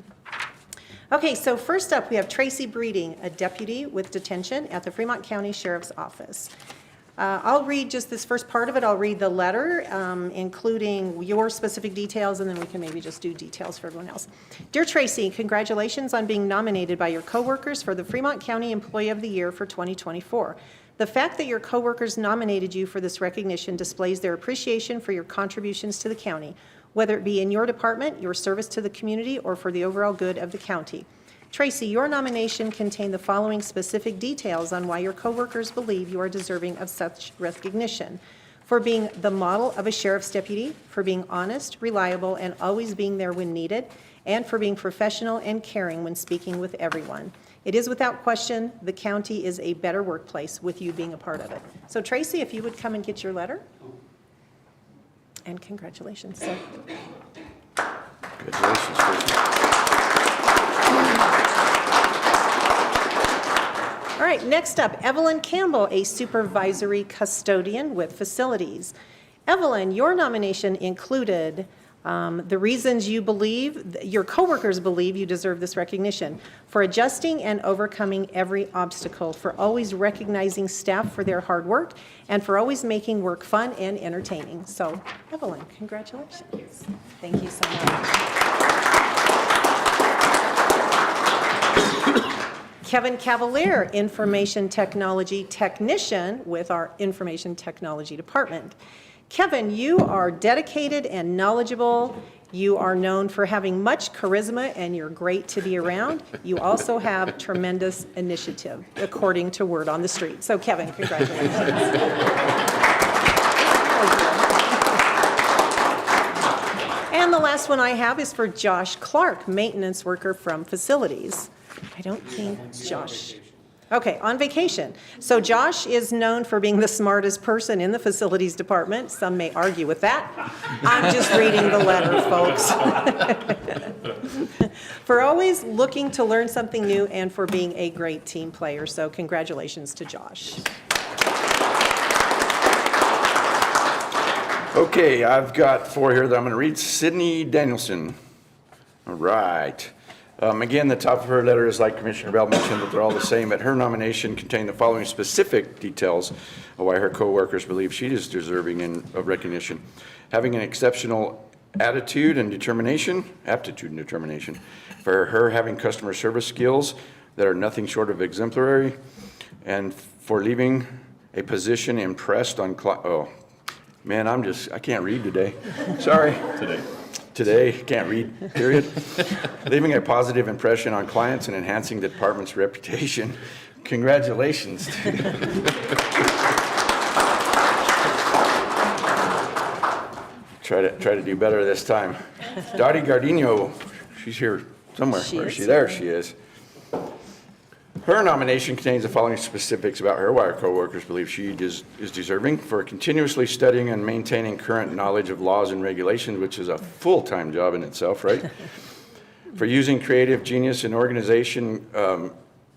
Okay, so first up, we have Tracy Breeding, a deputy with detention at the Fremont County Sheriff's Office. I'll read just this first part of it. I'll read the letter, including your specific details, and then we can maybe just do details for everyone else. Dear Tracy, congratulations on being nominated by your coworkers for the Fremont County Employee of the Year for 2024. The fact that your coworkers nominated you for this recognition displays their appreciation for your contributions to the county, whether it be in your department, your service to the community, or for the overall good of the county. Tracy, your nomination contained the following specific details on why your coworkers believe you are deserving of such recognition: for being the model of a sheriff's deputy, for being honest, reliable, and always being there when needed, and for being professional and caring when speaking with everyone. It is without question the county is a better workplace with you being a part of it. So Tracy, if you would come and get your letter. And congratulations, sir. Congratulations, Tracy. All right, next up, Evelyn Campbell, a supervisory custodian with facilities. Evelyn, your nomination included the reasons you believe, your coworkers believe you deserve this recognition: for adjusting and overcoming every obstacle, for always recognizing staff for their hard work, and for always making work fun and entertaining. So, Evelyn, congratulations. Thank you so much. Kevin Cavalier, Information Technology Technician with our Information Technology Department. Kevin, you are dedicated and knowledgeable. You are known for having much charisma, and you're great to be around. You also have tremendous initiative, according to word on the street. So Kevin, congratulations. And the last one I have is for Josh Clark, maintenance worker from facilities. I don't think Josh. Okay, on vacation. So Josh is known for being the smartest person in the facilities department. Some may argue with that. I'm just reading the letter, folks. For always looking to learn something new and for being a great team player. So congratulations to Josh. Okay, I've got 4 here that I'm going to read. Sydney Danielson. All right. Again, the top of her letter is like Commissioner Bell mentioned, but they're all the same. But her nomination contained the following specific details of why her coworkers believe she is deserving of recognition. Having an exceptional aptitude and determination, for her having customer service skills that are nothing short of exemplary, and for leaving a position impressed on oh, man, I can't read today. Sorry. Today, can't read, period. Leaving a positive impression on clients and enhancing the department's reputation. Congratulations. Try to do better this time. Dottie Gardino, she's here somewhere. Where is she? There she is. Her nomination contains the following specifics about her, why her coworkers believe she is deserving: for continuously studying and maintaining current knowledge of laws and regulations, which is a full-time job in itself, right? For using creative genius in organization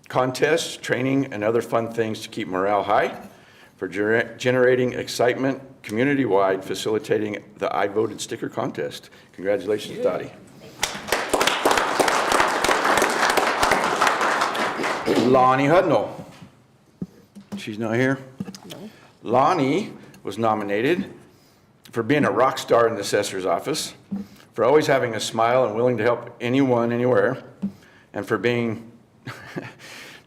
contests, training, and other fun things to keep morale high. For generating excitement community-wide, facilitating the I Voted sticker contest. Congratulations, Dottie. Lonnie Hudnall. She's not here? No. Lonnie was nominated for being a rock star in the assessor's office, for always having a smile and willing to help anyone, anywhere, and for being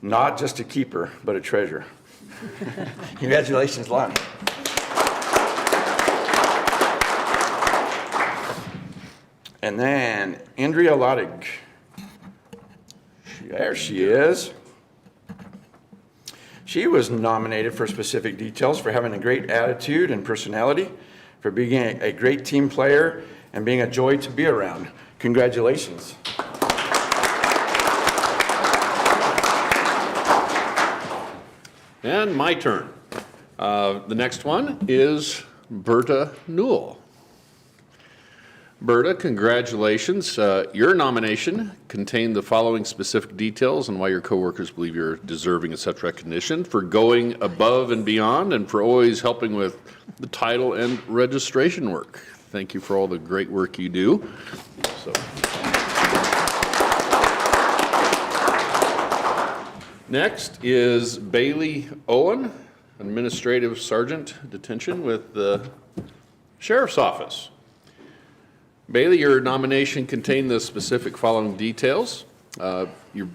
not just a keeper, but a treasure. Congratulations, Lonnie. And then Andrea Lottig. There she is. She was nominated for specific details: for having a great attitude and personality, for being a great team player, and being a joy to be around. Congratulations. And my turn. The next one is Berta Newell. Berta, congratulations. Your nomination contained the following specific details on why your coworkers believe you're deserving of such recognition: for going above and beyond, and for always helping with the title and registration work. Thank you for all the great work you do. Next is Bailey Owen, Administrative Sergeant Detention with the Sheriff's Office. Bailey, your nomination contained the specific following details: your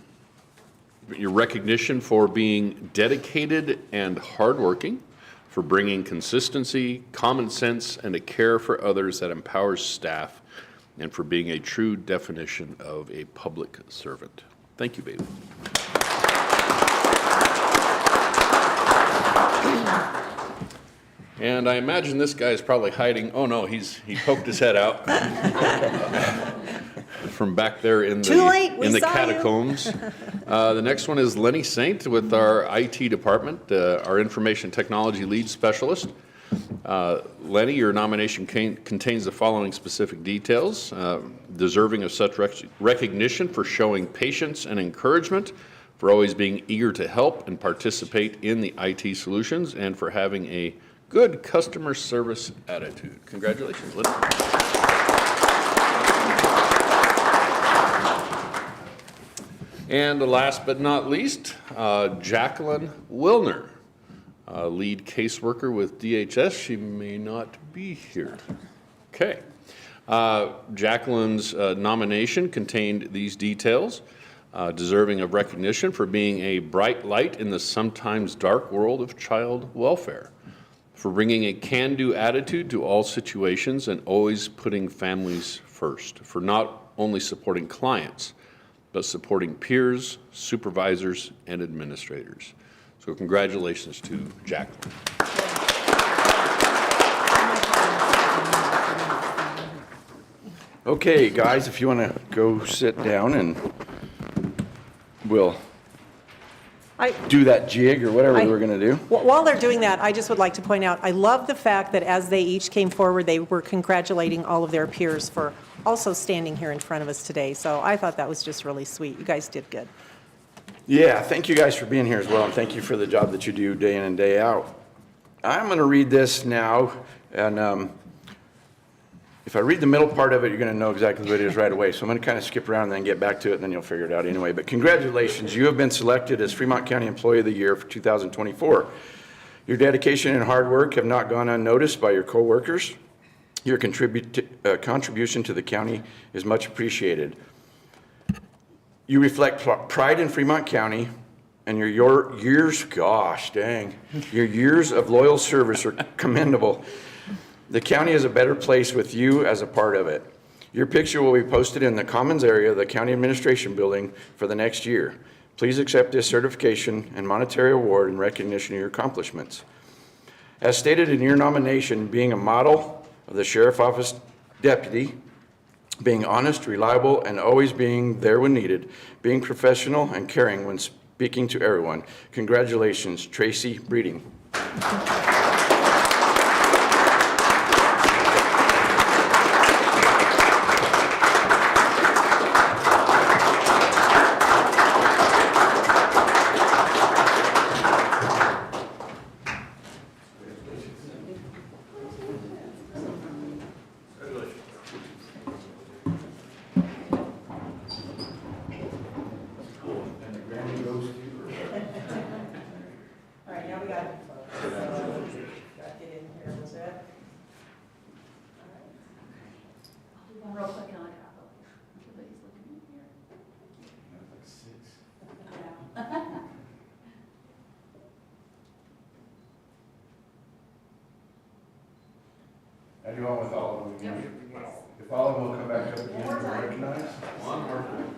recognition for being dedicated and hardworking, for bringing consistency, common sense, and a care for others that empowers staff, and for being a true definition of a public servant. Thank you, Bailey. And I imagine this guy is probably hiding. Oh no, he poked his head out from back there in the catacombs. The next one is Lenny Saint with our IT department, our information technology lead specialist. Lenny, your nomination contains the following specific details: deserving of such recognition for showing patience and encouragement, for always being eager to help and participate in the IT solutions, and for having a good customer service attitude. Congratulations, Linda. And last but not least, Jacqueline Wilner, lead caseworker with DHS. She may not be here. Okay. Jacqueline's nomination contained these details: deserving of recognition for being a bright light in the sometimes dark world of child welfare, for bringing a can-do attitude to all situations and always putting families first, for not only supporting clients, but supporting peers, supervisors, and administrators. So congratulations to Jacqueline. Okay, guys, if you want to go sit down and we'll do that jig or whatever we're going to do. While they're doing that, I just would like to point out, I love the fact that as they each came forward, they were congratulating all of their peers for also standing here in front of us today. So I thought that was just really sweet. You guys did good. Yeah, thank you guys for being here as well, and thank you for the job that you do day in and day out. I'm going to read this now, and if I read the middle part of it, you're going to know exactly what it is right away. So I'm going to kind of skip around and then get back to it, and then you'll figure it out anyway. But congratulations, you have been selected as Fremont County Employee of the Year for 2024. Your dedication and hard work have not gone unnoticed by your coworkers. Your contribution to the county is much appreciated. You reflect pride in Fremont County, and your years, gosh dang, your years of loyal service are commendable. The county is a better place with you as a part of it. Your picture will be posted in the Commons area of the County Administration Building for the next year. Please accept this certification and monetary award in recognition of your accomplishments. As stated in your nomination, being a model of the Sheriff's Office deputy, being honest, reliable, and always being there when needed, being professional and caring when speaking to everyone. Congratulations, Tracy Breeding. I do one with all of them. If all of them will come back up again to recognize. One more time.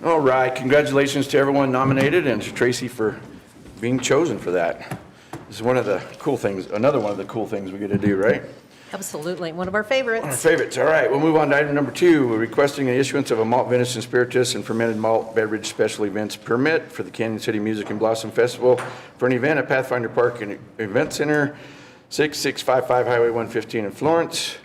All right, congratulations to everyone nominated and to Tracy for being chosen for that. This is one of the cool things, another one of the cool things we get to do, right? Absolutely, one of our favorites. Our favorites, all right, we'll move on to item number 2. We're requesting the issuance of a malt venison spiritus and fermented malt beverage special events permit for the Canyon City Music and Blossom Festival for an event at Pathfinder Park and Event Center, 6655 Highway 115 in Florence,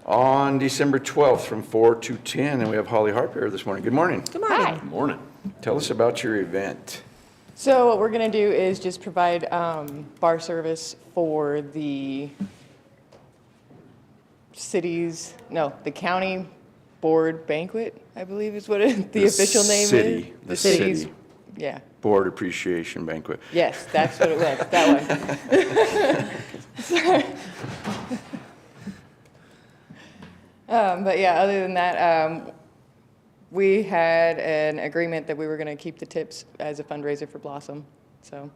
on December 12th from 4 to 10. And we have Holly Harp here this morning. Good morning. Good morning. Hi. Good morning. Tell us about your event. So what we're going to do is just provide bar service for the the county board banquet, I believe is what the official name is. The city's, city yeah. board appreciation banquet. Yes, that's what it was, that one. Sorry. But yeah, other than that, we had an agreement that we were going to keep the tips as a fundraiser for Blossom, so.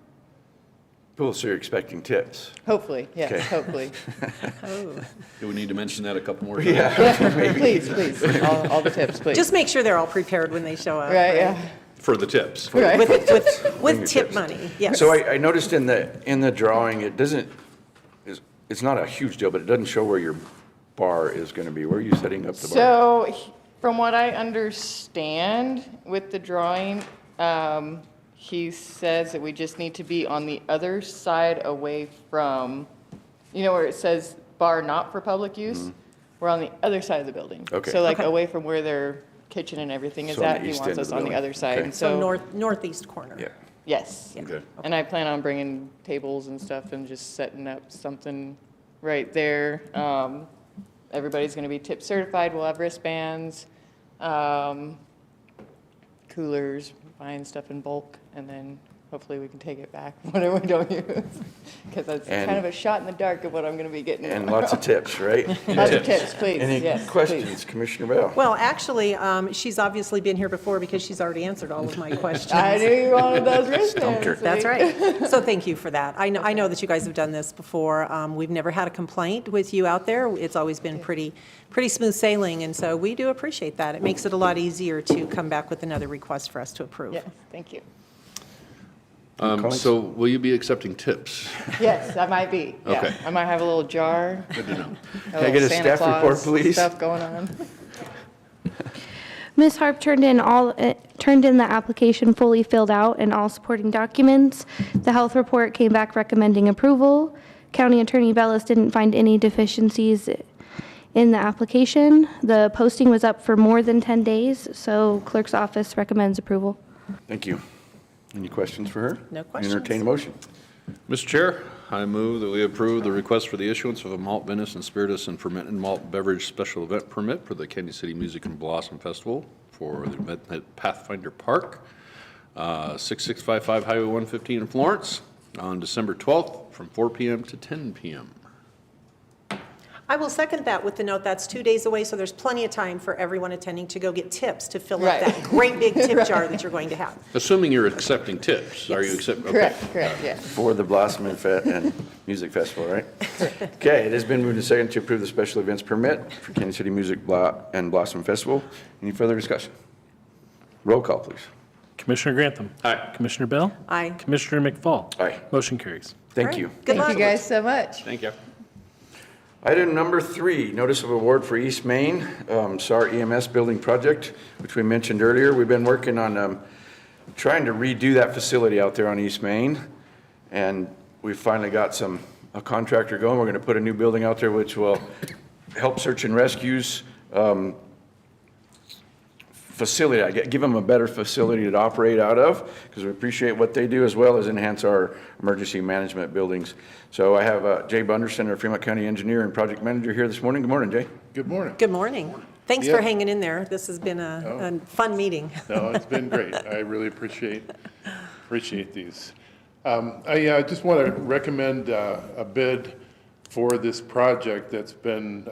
Cool, so you're expecting tips? Hopefully, yes, Okay. hopefully. Do we need to mention that a couple more times? Yeah. Please, please, all the tips, please. Just make sure they're all prepared when they show up. Right, yeah. For the tips. Right. With tip money, yes. So I noticed in the drawing, it doesn't, it's not a huge deal, but it doesn't show where your bar is going to be. Where are you setting up the bar? So, from what I understand with the drawing, he says that we just need to be on the other side away from, you know where it says bar not for public use? We're on the other side of the building. Okay. So like Okay. away from where their kitchen and everything is So on the at, he east wants end of us the on the building. other side. Okay. And So so, northeast corner. Yeah. yes. Okay. And I plan on bringing tables and stuff and just setting up something right there. Everybody's going to be tip certified. We'll have wristbands, coolers, buying stuff in bulk, and then hopefully we can take it back whenever we don't use. Because that's And- kind of a shot in the dark of what I'm going to be getting. And lots of tips, right? Lots of tips, please. Any Yes, questions, please. Commissioner Bell? Well, actually, she's obviously been here before because she's already answered all of my questions. I knew you wanted those Stumped her. wristbands. That's see? right. So thank you for that. I know that you guys have done this before. We've never had a complaint with you out there. It's always been pretty smooth sailing, and so we do appreciate that. It makes it a lot easier to come back with another request for us to approve. Yes, thank you. So will you be accepting tips? Yes, I might be. Yeah. Okay. I might have a little jar. Good to know. Can I get a Santa staff report, Claus please? Stuff going on. Ms. Harp turned in the application fully filled out and all supporting documents. The health report came back recommending approval. County Attorney Bellis didn't find any deficiencies in the application. The posting was up for more than 10 days, so clerk's office recommends approval. Thank you. Any questions for her? No questions. Entertain a motion. Mr. Chair, I move that we approve the request for the issuance of a malt, Venice, and spirituous and fermented malt beverage special event permit for the Kansas City Music and Blossom Festival for the event at Pathfinder Park, 6655 Highway 115 in Florence, on December 12th from 4 p.m. to 10 p.m. I will second that with the note that's 2 days away, so there's plenty of time for everyone attending to go get tips to fill up Right. that great big tip jar that you're going to have. Assuming you're accepting tips, are you accepting? Correct, yeah. For the Blossom and Music Festival, right? Okay, it has been moved and seconded to approve the special events permit for Kansas City Music and Blossom Festival. Any further discussion? Roll call, please. Commissioner Grantham. Aye. Commissioner Bell. Aye. Commissioner McFall. Aye. Motion carries. Thank All right. you. Good Thank luck. you guys so much. Thank you. Item number 3, notice of award for East Main SAR EMS building project, which we mentioned earlier. We've been working on trying to redo that facility out there on East Main, and we finally got a contractor going. We're going to put a new building out there, which will help search and rescues facility, give them a better facility to operate out of, because we appreciate what they do, as well as enhance our emergency management buildings. So I have Jay Bunderson, our Fremont County engineer and project manager, here this morning. Good morning, Jay. Good morning. Good morning. Thanks Yeah. for hanging in there. This has been a fun meeting. No, it's been great. I really appreciate these. I just want to recommend a bid for this project that's been,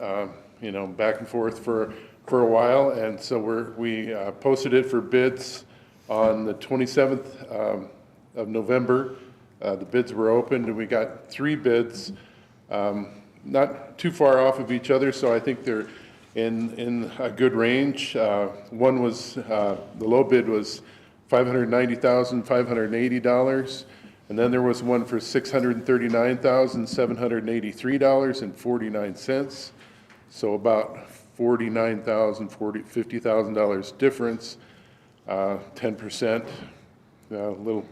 back and forth for a while. And so we posted it for bids on the 27th of November. The bids were opened and we got 3 bids, not too far off of each other. So I think they're in a good range. One was, the low bid was $590,580. And then there was one for $639,783.49. So about $50,000 difference, 10%, a little,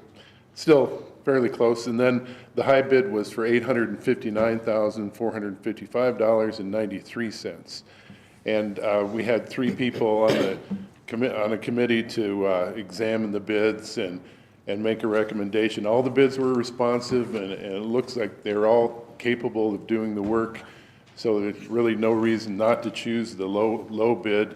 still fairly close. And then the high bid was for $859,455.93. And we had 3 people on a committee to examine the bids and make a recommendation. All the bids were responsive, and it looks like they're all capable of doing the work. So there's really no reason not to choose the low bid.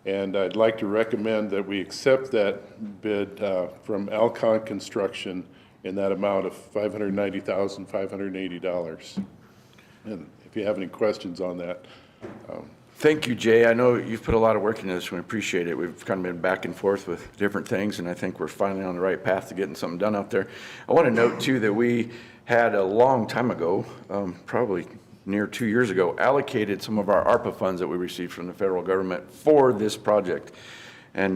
And I'd like to recommend that we accept that bid from Alcon Construction in that amount of $590,580. And if you have any questions on that. Thank you, Jay. I know you've put a lot of work into this, and we appreciate it. We've kind of been back and forth with different things, and I think we're finally on the right path to getting something done out there. I want to note, too, that we had a long time ago, probably near 2 years ago, allocated some of our ARPA funds that we received from the federal government for this project. And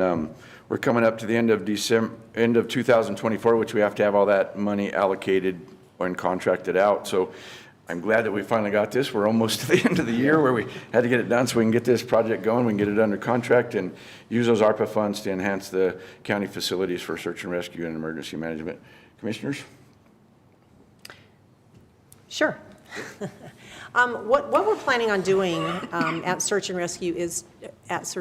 we're coming up to the end of 2024, which we have to have all that money allocated and contracted out. So I'm glad that we finally got this. We're almost to the end of the year where we had to get it done so we can get this project going, we can get it under contract and use those ARPA funds to enhance the county facilities for search and rescue and emergency management. Commissioners? Sure. What we're planning on doing at Search and Rescue at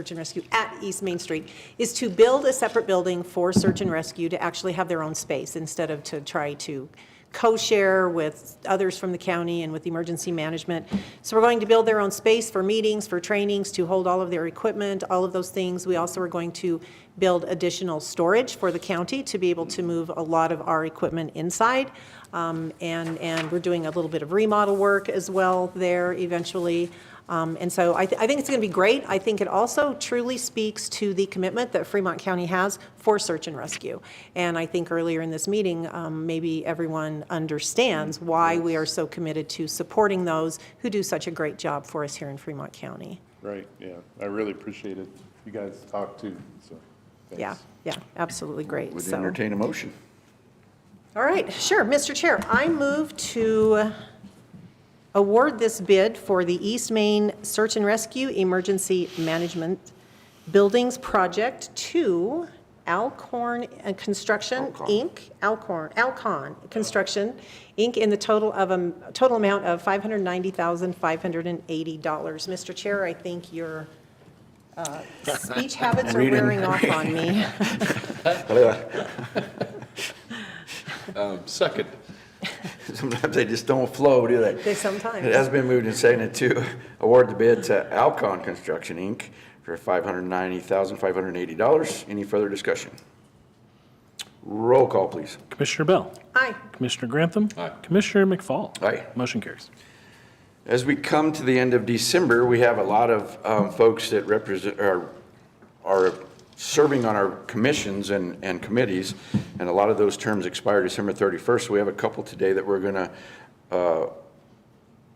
East Main Street is to build a separate building for Search and Rescue to actually have their own space instead of to try to co-share with others from the county and with emergency management. So we're going to build their own space for meetings, for trainings, to hold all of their equipment, all of those things. We also are going to build additional storage for the county to be able to move a lot of our equipment inside. And we're doing a little bit of remodel work as well there eventually. And so I think it's going to be great. I think it also truly speaks to the commitment that Fremont County has for search and rescue. And I think earlier in this meeting, maybe everyone understands why we are so committed to supporting those who do such a great job for us here in Fremont County. Right, yeah. I really appreciate it. You guys talk too, so thanks. Yeah, absolutely great. Would So, entertain a motion. all right, sure. Mr. Chair, I move to award this bid for the East Main Search and Rescue Emergency Management Buildings Project to Alcorn Construction, Inc., Alcon Construction, Inc., in the total amount of $590,580. Mr. Chair, I think your speech habits are wearing off on me. Second. Sometimes they just don't flow, do they? They sometimes. It has been moved and seconded to award the bid to Alcon Construction, Inc. for $590,580. Any further discussion? Roll call, please. Commissioner Bell. Aye. Commissioner Grantham. Aye. Commissioner McFall. Aye. Motion carries. As we come to the end of December, we have a lot of folks that represent are serving on our commissions and committees, and a lot of those terms expire December 31st. So we have a couple today that we're going to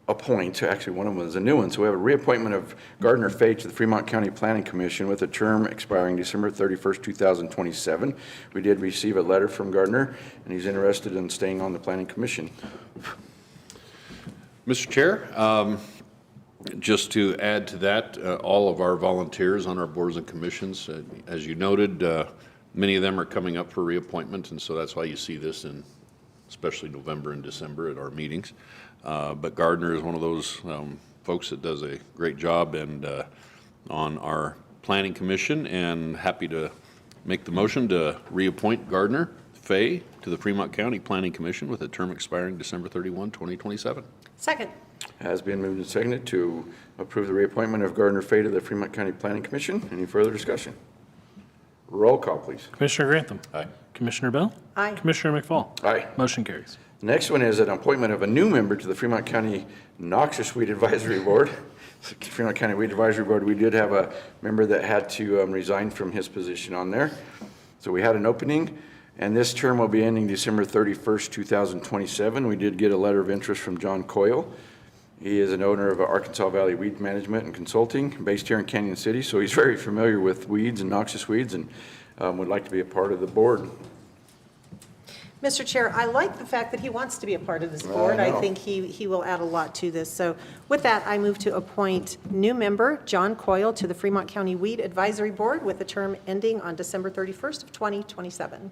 appoint. Actually, one of them is a new one. So we have a reappointment of Gardner Fay to the Fremont County Planning Commission with a term expiring December 31st, 2027. We did receive a letter from Gardner, and he's interested in staying on the Planning Commission. Mr. Chair, just to add to that, all of our volunteers on our boards and commissions, as you noted, many of them are coming up for reappointment, and so that's why you see this in especially November and December at our meetings. But Gardner is one of those folks that does a great job and on our planning commission, and happy to make the motion to reappoint Gardner Fay to the Fremont County Planning Commission with a term expiring December 31, 2027. Second. Has been moved and seconded to approve the reappointment of Gardner Fay to the Fremont County Planning Commission. Any further discussion? Roll call, please. Commissioner Grantham. Aye. Commissioner Bell. Aye. Commissioner McFall. Aye. Motion carries. The next one is an appointment of a new member to the Fremont County Noxious Weed Advisory Board. Fremont County Weed Advisory Board, we did have a member that had to resign from his position on there. So we had an opening, and this term will be ending December 31st, 2027. We did get a letter of interest from John Coyle. He is an owner of Arkansas Valley Weed Management and Consulting, based here in Canyon City, so he's very familiar with weeds and noxious weeds, and would like to be a part of the board. Mr. Chair, I like the fact that he wants to be a part of this board. I think he will add a lot to this. So with that, I move to appoint new member John Coyle to the Fremont County Weed Advisory Board with a term ending on December 31st of 2027.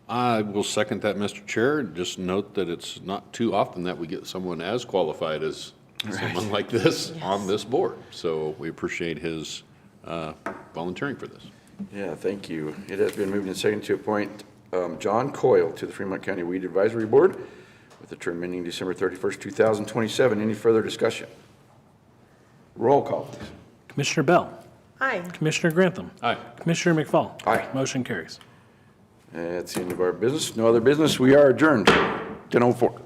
I will second that, Mr. Chair. Just note that it's not too often that we get someone as qualified as someone like this on this board. So we appreciate his volunteering for this. Yeah, thank you. It has been moved and seconded to appoint John Coyle to the Fremont County Weed Advisory Board with a term ending December 31st, 2027. Any further discussion? Roll call, please. Commissioner Bell. Aye. Commissioner Grantham. Aye. Commissioner McFall. Aye. Motion carries. That's the end of our business. No other business. We are adjourned. 10:04.